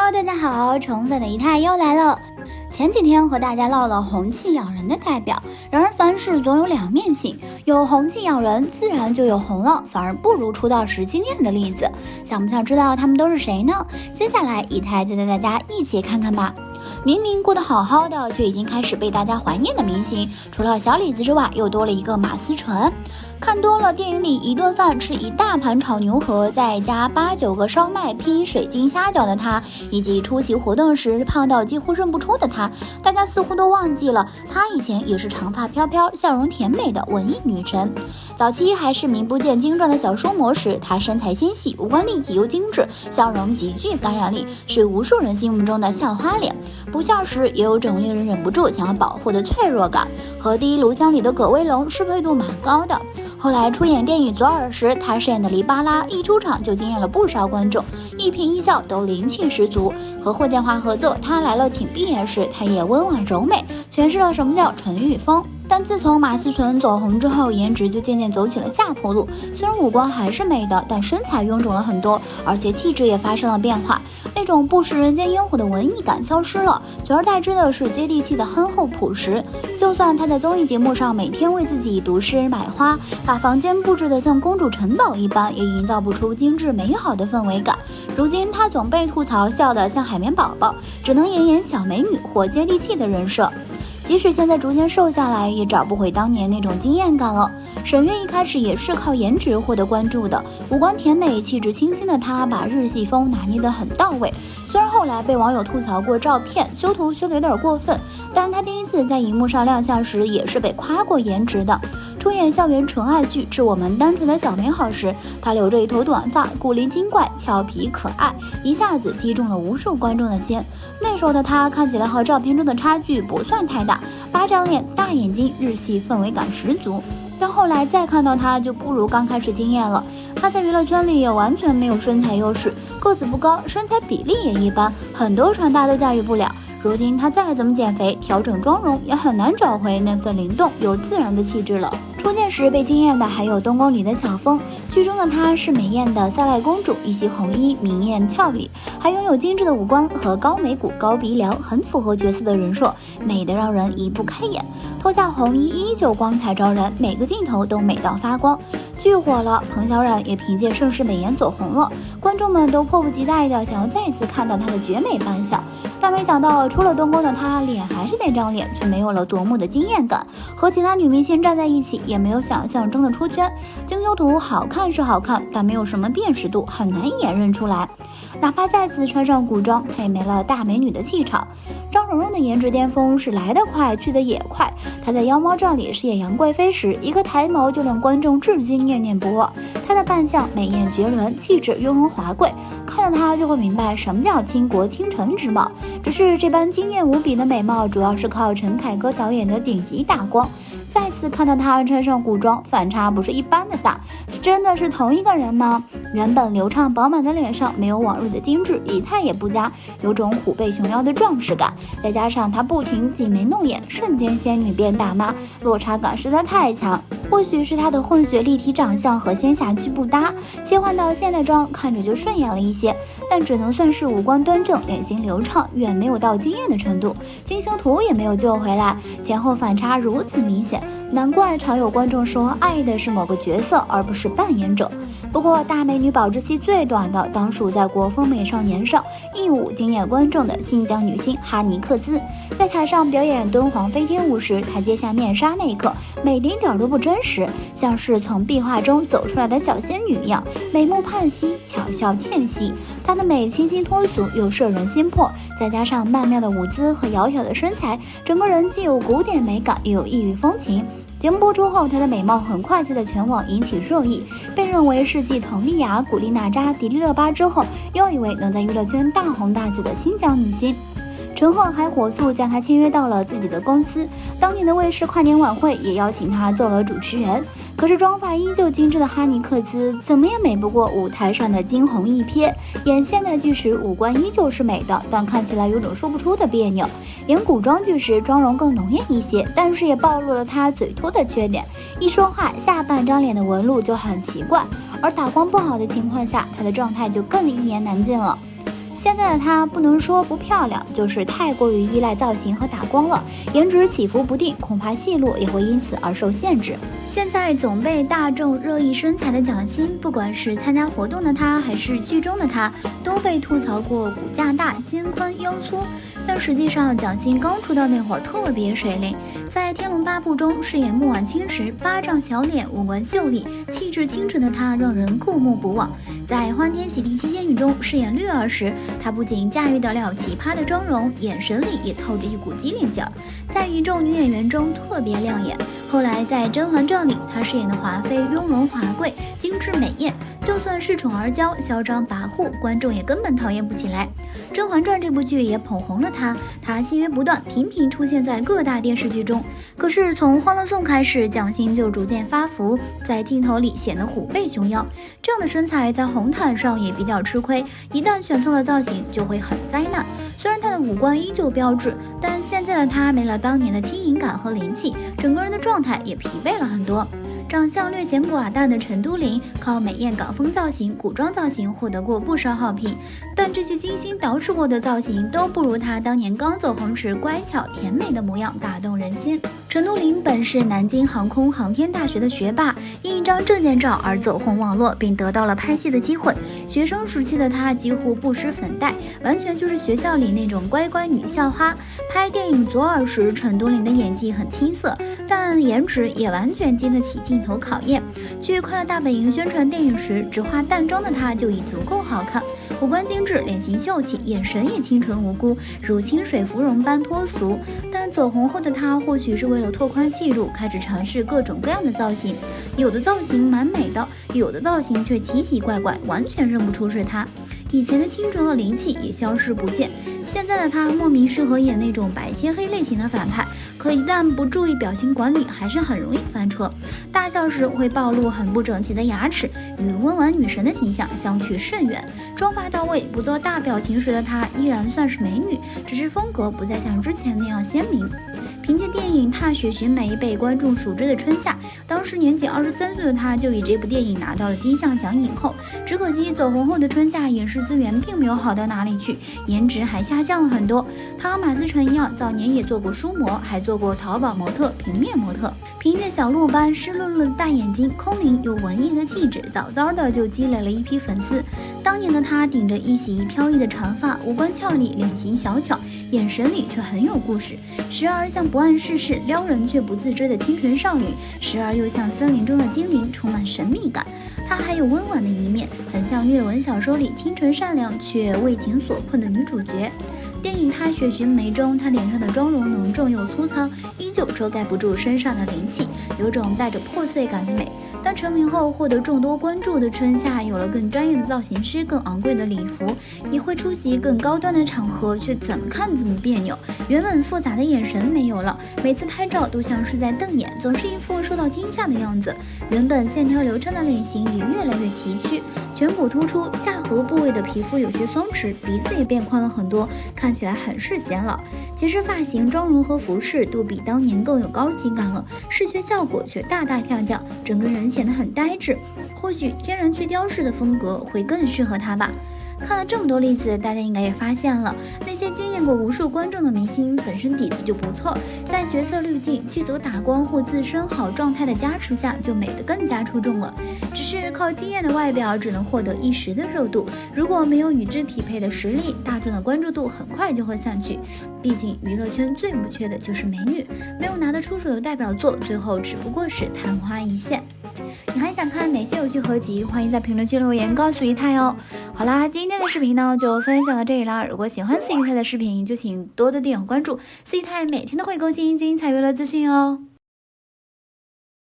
Hello， 大家好，宠粉的姨太又来了。前几天和大家唠了红气养人的代表，然而凡事总有两面性，有红气养人，自然就有红了反而不如出道时惊艳的例子。想不想知道他们都是谁呢？接下来姨太就带大家一起看看吧。明明过得好好的，却已经开始被大家怀念的明星，除了小李子之外，又多了一个马思纯。看多了电影里一顿饭吃一大盘炒牛河，再加8、9个烧麦披水晶虾饺的他，以及出席活动时胖到几乎认不出的他，大家似乎都忘记了他以前也是长发飘飘、笑容甜美的文艺女神。早期还是名不见经传的小书模时，她身材纤细，五官立体又精致，笑容极具感染力，是无数人心目中的校花脸。不笑时也有种令人忍不住想要保护的脆弱感，和第一炉香里的葛威龙适配度蛮高的。后来出演电影《左耳》时，他饰演的黎巴拉一出场就惊艳了不少观众，一颦一笑都灵气十足。和霍建华合作《他来了请闭眼》时，他也温婉柔美，诠释了什么叫纯欲风。但自从马思纯走红之后，颜值就渐渐走起了下坡路。虽然五官还是美的，但身材臃肿了很多，而且气质也发生了变化，那种不食人间烟火的文艺感消失了，取而代之的是接地气的憨厚朴实。就算他在综艺节目上每天为自己读诗买花，把房间布置得像公主城堡一般，也营造不出精致美好的氛围感。如今他总被吐槽笑得像海绵宝宝，只能演小美女或接地气的人设。即使现在逐渐瘦下来，也找不回当年那种惊艳感了。沈月一开始也是靠颜值获得关注的，五官甜美、气质清新的她，把日系风拿捏得很到位。虽然后来被网友吐槽过照片修图修得有点过分，但她第一次在荧幕上亮相时，也是被夸过颜值的。出演校园纯爱剧《致我们单纯的小美好》时，她留着一头短发，古灵精怪、俏皮可爱，一下子击中了无数观众的心。那时候的她看起来和照片中的差距不算太大，巴掌脸、大眼睛，日系氛围感十足。但后来再看到她，就不如刚开始惊艳了。她在娱乐圈里也完全没有身材优势，个子不高，身材比例也一般，很多穿搭都驾驭不了。如今她再怎么减肥调整妆容，也很难找回那份灵动又自然的气质了。初见时被惊艳的还有东宫里的小凤，剧中的她是美艳的塞外公主，一袭红衣，明艳俏丽，还拥有精致的五官和高眉骨、高鼻梁，很符合角色的人设，美得让人移不开眼。脱下红衣依旧光彩照人，每个镜头都美到发光。剧火了，彭小苒也凭借盛世美颜走红了，观众们都迫不及待的想要再次看到她的绝美扮相。但没想到出了东宫的她，脸还是那张脸，却没有了夺目的惊艳感，和其他女明星站在一起也没有想象中的出圈。精修图好看是好看，但没有什么辨识度，很难一眼认出来。哪怕再次穿上古装，她也没了大美女的气场。张蓉蓉的颜值巅峰是来得快去得也快，她在《妖猫传》里饰演杨贵妃时，一个抬眸就令观众至今念念不忘。她的扮相美艳绝伦，气质雍容华贵，看到她就会明白什么叫倾国倾城之貌。只是这般惊艳无比的美貌，主要是靠陈凯歌导演的顶级大光。再次看到她穿上古装，反差不是一般的大，真的是同一个人吗？原本流畅饱满的脸上没有往日的精致，仪态也不佳，有种虎背熊腰的壮实感，再加上她不停挤眉弄眼，瞬间仙女变大妈，落差感实在太强。或许是她的混血立体长相和仙侠剧不搭，切换到现代装看着就顺眼了一些，但只能算是五官端正，脸型流畅，远没有到惊艳的程度。精修图也没有救回来，前后反差如此明显，难怪常有观众说爱的是某个角色而不是扮演者。不过大美女保质期最短的当属在国风美少年上一舞惊艳观众的新疆女星哈尼克孜。在台上表演敦煌飞天舞时，她揭下面纱那一刻美得一点都不真实，像是从壁画中走出来的小仙女一样，美目盼兮，巧笑倩兮。她的美清新脱俗又摄人心魄，再加上曼妙的舞姿和窈窕的身材，整个人既有古典美感又有异域风情。节目播出后，她的美貌很快就在全网引起热议，被认为是继佟丽娅、古力娜扎、迪丽热巴之后，又一位能在娱乐圈大红大紫的新疆女星。陈赫还火速将她签约到了自己的公司，当年的卫视跨年晚会也邀请她做了主持人。可是妆发依旧精致的哈尼克孜，怎么也美不过舞台上的惊鸿一瞥。演现代剧时，五官依旧是美的，但看起来有种说不出的别扭。演古装剧时，妆容更浓艳一些，但是也暴露了她嘴凸的缺点，一说话下半张脸的纹路就很奇怪。而打光不好的情况下，她的状态就更一言难尽了。现在的她不能说不漂亮，就是太过于依赖造型和打光了，颜值起伏不定，恐怕戏路也会因此而受限制。现在总被大众热议身材的蒋欣，不管是参加活动的她，还是剧中的她，都被吐槽过骨架大、肩宽腰粗。但实际上，蒋欣刚出道那会儿特别水灵，在《天龙八部》中饰演穆婉清时，巴掌小脸，五官秀丽，气质清纯的她让人过目不忘。在《欢天喜地七仙女》中饰演绿儿时，她不仅驾驭得了奇葩的妆容，眼神里也透着一股机灵劲儿，在一众女演员中特别亮眼。后来在《甄嬛传》里，她饰演的华妃雍容华贵，精致美艳，就算恃宠而骄、嚣张跋扈，观众也根本讨厌不起来。《甄嬛传》这部剧也捧红了她戏约不断，频频出现在各大电视剧中。可是从《欢乐颂》开始，蒋欣就逐渐发福，在镜头里显得虎背熊腰，这样的身材在红毯上也比较吃亏，一旦选错了造型就会很灾难。虽然她的五官依旧标致，但现在的她没了当年的轻盈感和灵气，整个人的状态也疲惫了很多。长相略显寡淡的陈都灵，靠美艳港风造型、古装造型获得过不少好评，但这些精心捯饬过的造型都不如她当年刚走红时乖巧甜美的模样打动人心。陈都灵本是南京航空航天大学的学霸，因一张证件照而走红网络，并得到了拍戏的机会。学生时期的她几乎不施粉黛，完全就是学校里那种乖乖女校花。拍电影《左耳》时，陈都灵的演技很青涩，但颜值也完全经得起镜头考验。去快乐大本营宣传电影时，只化淡妆的她就已足够好看，五官精致，脸型秀气，眼神也清纯无辜，如清水芙蓉般脱俗。但走红后的她，或许是为了拓宽戏路，开始尝试各种各样的造型，有的造型蛮美的，有的造型却奇奇怪怪，完全认不出是她。以前的清纯和灵气也消失不见，现在的她莫名适合演那种白切黑类型的反派，可一旦不注意表情管理，还是很容易翻车。大笑时会暴露很不整齐的牙齿，与温婉女神的形象相去甚远。妆发到位，不做大表情时的她依然算是美女，只是风格不再像之前那样鲜明。凭借电影《踏雪寻梅》被观众熟知的春夏，当时年仅23岁的她就以这部电影拿到了金像奖影后。只可惜走红后的春夏影视资源并没有好到哪里去，颜值还下降了很多。她和马思纯一样，早年也做过书模，还做过淘宝模特、平面模特。凭借小鹿般湿漉漉的大眼睛、空灵又文艺的气质，早早的就积累了一批粉丝。当年的她顶着一袭飘逸的长发，五官俏丽，脸型小巧，眼神里却很有故事，时而像不谙世事、撩人却不自知的清纯少女，时而又像森林中的精灵，充满神秘感。她还有温婉的一面，很像虐文小说里清纯善良却为情所困的女主角。电影《踏雪寻梅》中，她脸上的妆容浓重又粗糙，依旧遮盖不住身上的灵气，有种带着破碎感的美。当成名后获得众多关注的春夏有了更专业的造型师、更昂贵的礼服，也会出席更高端的场合，却怎么看怎么别扭。原本复杂的眼神没有了，每次拍照都像是在瞪眼，总是一副受到惊吓的样子。原本线条流畅的脸型也越来越崎岖，颧骨突出，下颌部位的皮肤有些松弛，鼻子也变宽了很多，看起来很是显老。其实发型、妆容和服饰都比当年更有高级感了，视觉效果却大大下降，整个人显得很呆滞。或许天然去雕式的风格会更适合她吧。看了这么多例子，大家应该也发现了，那些惊艳过无数观众的明星本身底子就不错，在角色滤镜、剧组打光或自身好状态的加持下，就美得更加出众了。只是靠惊艳的外表只能获得一时的热度，如果没有与之匹配的实力，大众的关注度很快就会散去。毕竟娱乐圈最不缺的就是美女，没有拿得出手的代表作，最后只不过是昙花一现。你还想看哪些有趣合集？欢迎在评论区留言告诉一太哦。好啦，今天的视频呢就分享到这里啦。如果喜欢四一太的视频，就请多多点关注，四一太每天都会更新精彩娱乐资讯哦。